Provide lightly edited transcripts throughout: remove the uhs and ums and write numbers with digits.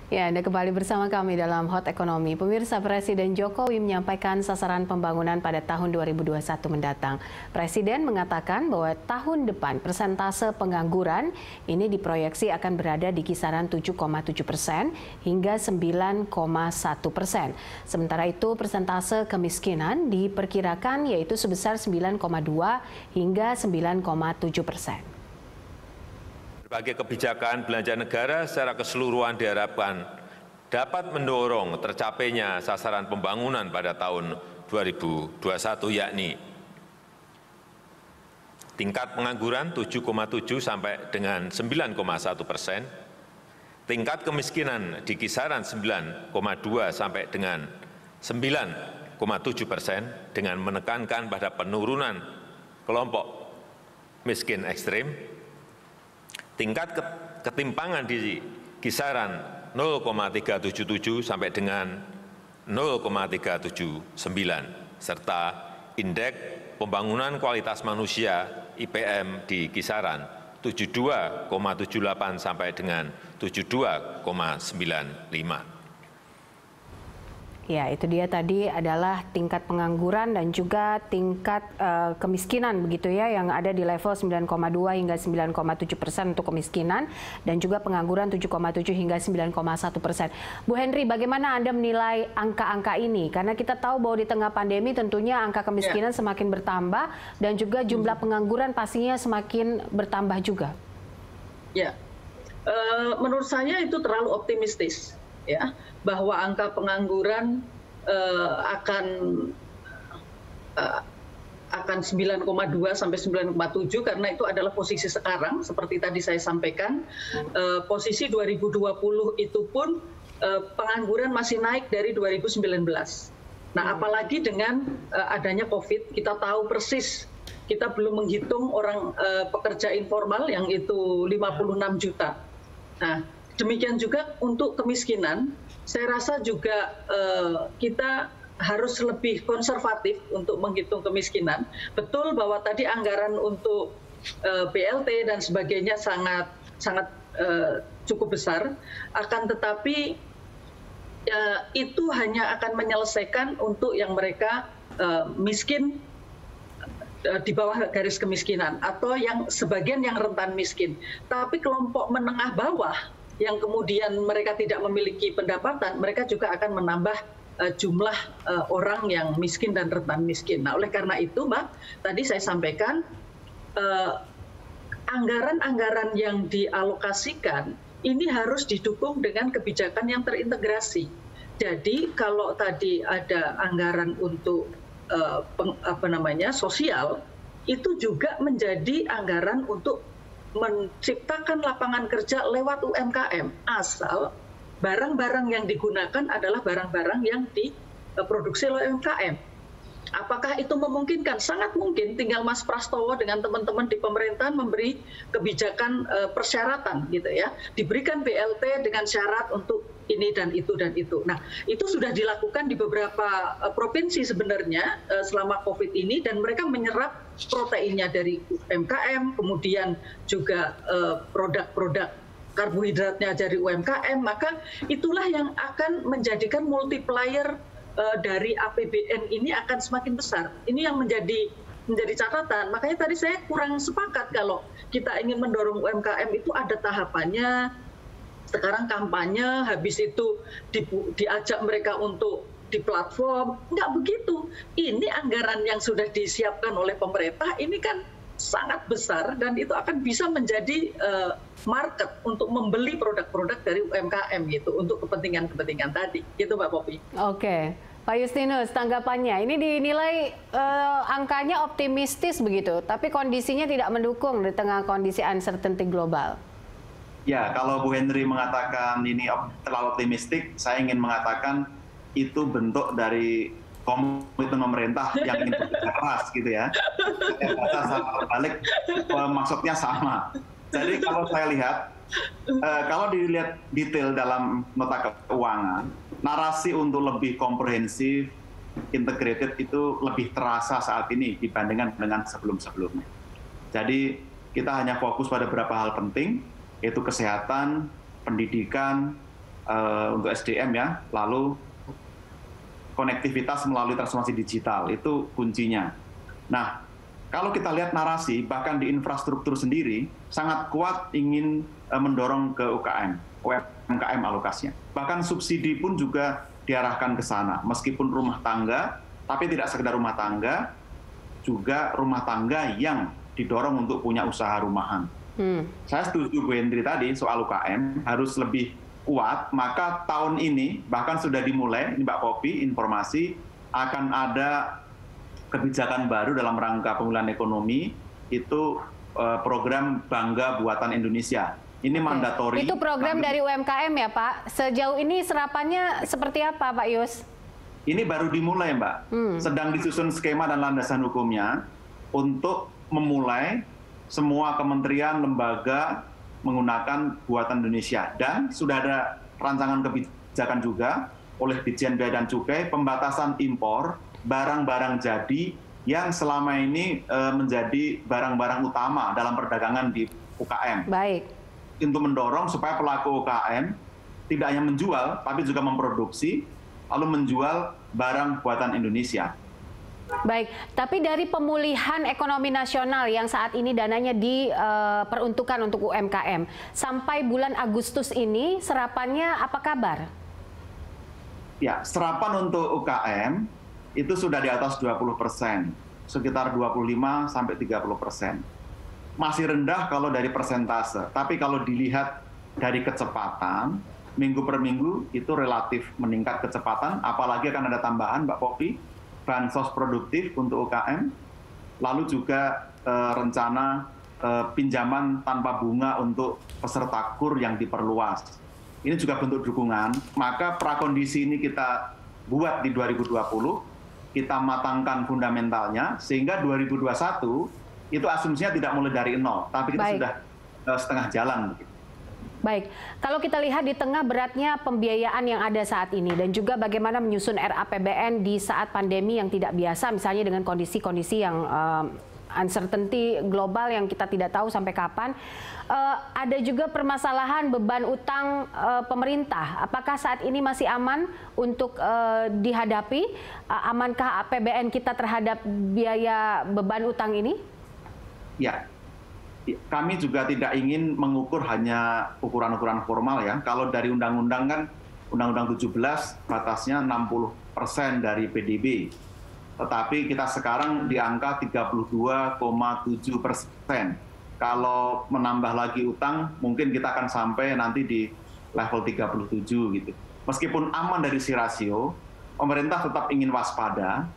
Ya, Anda kembali bersama kami dalam Hot Ekonomi. Pemirsa, Presiden Jokowi menyampaikan sasaran pembangunan pada tahun 2021 mendatang. Presiden mengatakan bahwa tahun depan persentase pengangguran ini diproyeksi akan berada di kisaran 7,7% hingga 9,1%. Sementara itu, persentase kemiskinan diperkirakan yaitu sebesar 9,2 hingga 9,7%. Berbagai kebijakan belanja negara secara keseluruhan diharapkan dapat mendorong tercapainya sasaran pembangunan pada tahun 2021, yakni tingkat pengangguran 7,7 sampai dengan 9,1%, tingkat kemiskinan di kisaran 9,2 sampai dengan 9,7% dengan menekankan pada penurunan kelompok miskin ekstrim, tingkat ketimpangan di kisaran 0,377 sampai dengan 0,379, serta indeks pembangunan kualitas manusia IPM di kisaran 72,78 sampai dengan 72,95. Ya, itu dia tadi adalah tingkat pengangguran dan juga tingkat kemiskinan begitu ya, yang ada di level 9,2 hingga 9,7% untuk kemiskinan dan juga pengangguran 7,7 hingga 9,1%. Bu Henry, bagaimana Anda menilai angka-angka ini? Karena kita tahu bahwa di tengah pandemi tentunya angka kemiskinan semakin bertambah dan juga jumlah pengangguran pastinya semakin bertambah juga. Ya, menurut saya itu terlalu optimistis. Ya, bahwa angka pengangguran akan 9,2 sampai 9,7 karena itu adalah posisi sekarang seperti tadi saya sampaikan. Posisi 2020 itu pun pengangguran masih naik dari 2019. Nah, apalagi dengan adanya COVID, kita tahu persis, kita belum menghitung orang pekerja informal yang itu 56 juta. Nah, demikian juga untuk kemiskinan, saya rasa juga kita harus lebih konservatif untuk menghitung kemiskinan. Betul bahwa tadi anggaran untuk BLT dan sebagainya sangat cukup besar, akan tetapi itu hanya akan menyelesaikan untuk yang mereka miskin di bawah garis kemiskinan atau yang sebagian yang rentan miskin. Tapi kelompok menengah bawah yang kemudian mereka tidak memiliki pendapatan, mereka juga akan menambah jumlah orang yang miskin dan rentan miskin. Nah, oleh karena itu, Mbak, tadi saya sampaikan anggaran-anggaran yang dialokasikan ini harus didukung dengan kebijakan yang terintegrasi. Jadi kalau tadi ada anggaran untuk sosial, itu juga menjadi anggaran untuk menciptakan lapangan kerja lewat UMKM, asal barang-barang yang digunakan adalah barang-barang yang diproduksi oleh UMKM. Apakah itu memungkinkan? Sangat mungkin, tinggal Mas Prastowo dengan teman-teman di pemerintahan memberi kebijakan persyaratan gitu ya. Diberikan BLT dengan syarat untuk ini dan itu dan itu. Nah, itu sudah dilakukan di beberapa provinsi sebenarnya selama COVID ini, dan mereka menyerap proteinnya dari UMKM, kemudian juga produk-produk karbohidratnya dari UMKM, maka itulah yang akan menjadikan multiplier dari APBN ini akan semakin besar. Ini yang menjadi catatan. Makanya tadi saya kurang sepakat kalau kita ingin mendorong UMKM itu ada tahapannya. Sekarang kampanye, habis itu diajak mereka untuk di platform. Nggak begitu. Ini anggaran yang sudah disiapkan oleh pemerintah, ini kan sangat besar dan itu akan bisa menjadi market untuk membeli produk-produk dari UMKM gitu untuk kepentingan-kepentingan tadi. Gitu Mbak Poppy. Oke. Pak Justinus, tanggapannya, ini dinilai angkanya optimistis begitu, tapi kondisinya tidak mendukung di tengah kondisi uncertainty global. Ya, kalau Bu Henry mengatakan ini terlalu optimistik, saya ingin mengatakan itu bentuk dari komitmen pemerintah yang ingin bekerja keras gitu ya. Saya balik maksudnya sama. Jadi kalau saya lihat, kalau dilihat detail dalam nota keuangan, narasi untuk lebih komprehensif, integrated itu lebih terasa saat ini dibandingkan dengan sebelum-sebelumnya. Jadi kita hanya fokus pada beberapa hal penting, yaitu kesehatan, pendidikan, untuk SDM ya, lalu konektivitas melalui transformasi digital, itu kuncinya. Nah, kalau kita lihat narasi, bahkan di infrastruktur sendiri, sangat kuat ingin mendorong ke UMKM alokasinya. Bahkan subsidi pun juga diarahkan ke sana, meskipun rumah tangga, tapi tidak sekedar rumah tangga, juga rumah tangga yang didorong untuk punya usaha rumahan. Saya setuju Bu Hendri tadi soal UKM harus lebih kuat, maka tahun ini bahkan sudah dimulai, ini Mbak Popi, informasi akan ada kebijakan baru dalam rangka pemulihan ekonomi, itu program Bangga Buatan Indonesia. Ini mandatori. Itu program dari UMKM ya Pak? Sejauh ini serapannya seperti apa Pak Yus? Ini baru dimulai Mbak, sedang disusun skema dan landasan hukumnya untuk memulai semua kementerian, lembaga menggunakan Buatan Indonesia. Dan sudah ada rancangan kebijakan juga oleh Ditjen Bea dan Cukai, pembatasan impor barang-barang jadi yang selama ini menjadi barang-barang utama dalam perdagangan di UKM. Baik. Untuk mendorong supaya pelaku UKM tidak hanya menjual, tapi juga memproduksi, lalu menjual barang buatan Indonesia. Baik, tapi dari pemulihan ekonomi nasional yang saat ini dananya diperuntukkan untuk UMKM, sampai bulan Agustus ini serapannya apa kabar? Ya, serapan untuk UKM itu sudah di atas 20%, sekitar 25-30%. Masih rendah kalau dari persentase, tapi kalau dilihat dari kecepatan, minggu per minggu itu relatif meningkat kecepatan, apalagi akan ada tambahan, Mbak Popi, bansos produktif untuk UKM, lalu juga rencana pinjaman tanpa bunga untuk peserta KUR yang diperluas. Ini juga bentuk dukungan, maka prakondisi ini kita buat di 2020, kita matangkan fundamentalnya, sehingga 2021 itu asumsinya tidak mulai dari nol, tapi kita sudah setengah jalan. Baik, kalau kita lihat di tengah beratnya pembiayaan yang ada saat ini dan juga bagaimana menyusun RAPBN di saat pandemi yang tidak biasa, misalnya dengan kondisi-kondisi yang uncertainty global yang kita tidak tahu sampai kapan, ada juga permasalahan beban utang pemerintah. Apakah saat ini masih aman untuk dihadapi? Amankah APBN kita terhadap biaya beban utang ini? Ya, kami juga tidak ingin mengukur hanya ukuran-ukuran formal ya. Kalau dari undang-undang kan, Undang-Undang 17 batasnya 60% dari PDB. Tetapi kita sekarang di angka 32,7%. Kalau menambah lagi utang, mungkin kita akan sampai nanti di level 37 gitu. Meskipun aman dari si rasio, pemerintah tetap ingin waspada,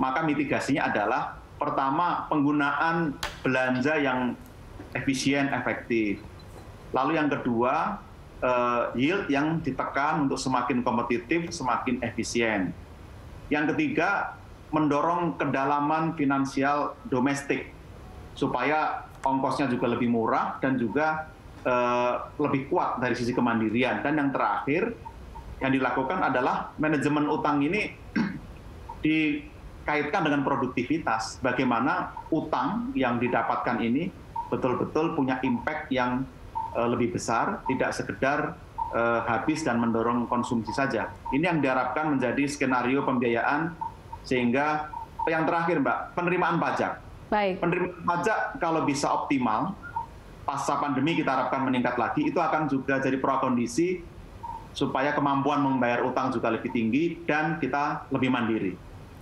maka mitigasinya adalah pertama, penggunaan belanja yang efisien, efektif. Lalu yang kedua, yield yang ditekan untuk semakin kompetitif, semakin efisien. Yang ketiga, mendorong kedalaman finansial domestik, supaya ongkosnya juga lebih murah dan juga lebih kuat dari sisi kemandirian. Dan yang terakhir, yang dilakukan adalah manajemen utang ini dikaitkan dengan produktivitas, bagaimana utang yang didapatkan ini betul-betul punya impact yang lebih besar, tidak sekedar habis dan mendorong konsumsi saja. Ini yang diharapkan menjadi skenario pembiayaan, sehingga yang terakhir Mbak, penerimaan pajak. Baik. Penerimaan pajak kalau bisa optimal, pasca pandemi kita harapkan meningkat lagi, itu akan juga jadi prakondisi supaya kemampuan membayar utang juga lebih tinggi dan kita lebih mandiri.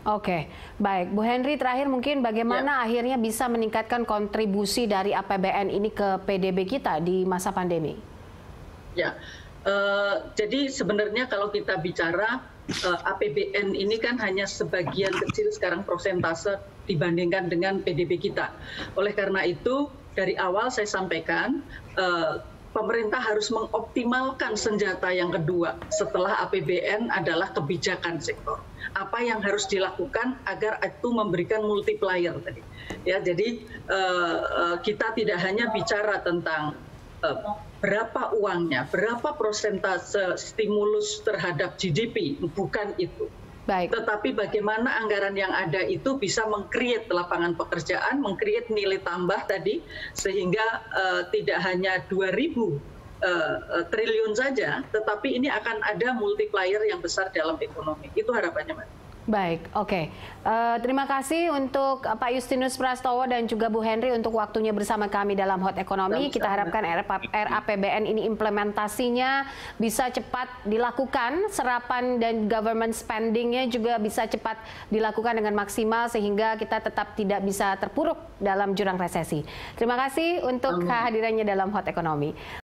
Oke, baik. Bu Henry, terakhir mungkin bagaimana akhirnya bisa meningkatkan kontribusi dari APBN ini ke PDB kita di masa pandemi? Ya, jadi sebenarnya kalau kita bicara APBN ini kan hanya sebagian kecil sekarang persentase dibandingkan dengan PDB kita. Oleh karena itu, dari awal saya sampaikan, pemerintah harus mengoptimalkan senjata yang kedua setelah APBN adalah kebijakan sektor. Apa yang harus dilakukan agar itu memberikan multiplier tadi. Ya, jadi kita tidak hanya bicara tentang berapa uangnya, berapa persentase stimulus terhadap GDP, bukan itu. Baik. Tetapi bagaimana anggaran yang ada itu bisa meng-create lapangan pekerjaan, meng-create nilai tambah tadi, sehingga tidak hanya 2.000 triliun saja, tetapi ini akan ada multiplier yang besar dalam ekonomi. Itu harapannya, Mbak. Baik, oke. Terima kasih untuk Pak Justinus Prastowo dan juga Bu Henry untuk waktunya bersama kami dalam Hot Ekonomi. Kita harapkan RAPBN ini implementasinya bisa cepat dilakukan, serapan dan government spending-nya juga bisa cepat dilakukan dengan maksimal sehingga kita tetap tidak bisa terpuruk dalam jurang resesi. Terima kasih untuk kehadirannya dalam Hot Ekonomi.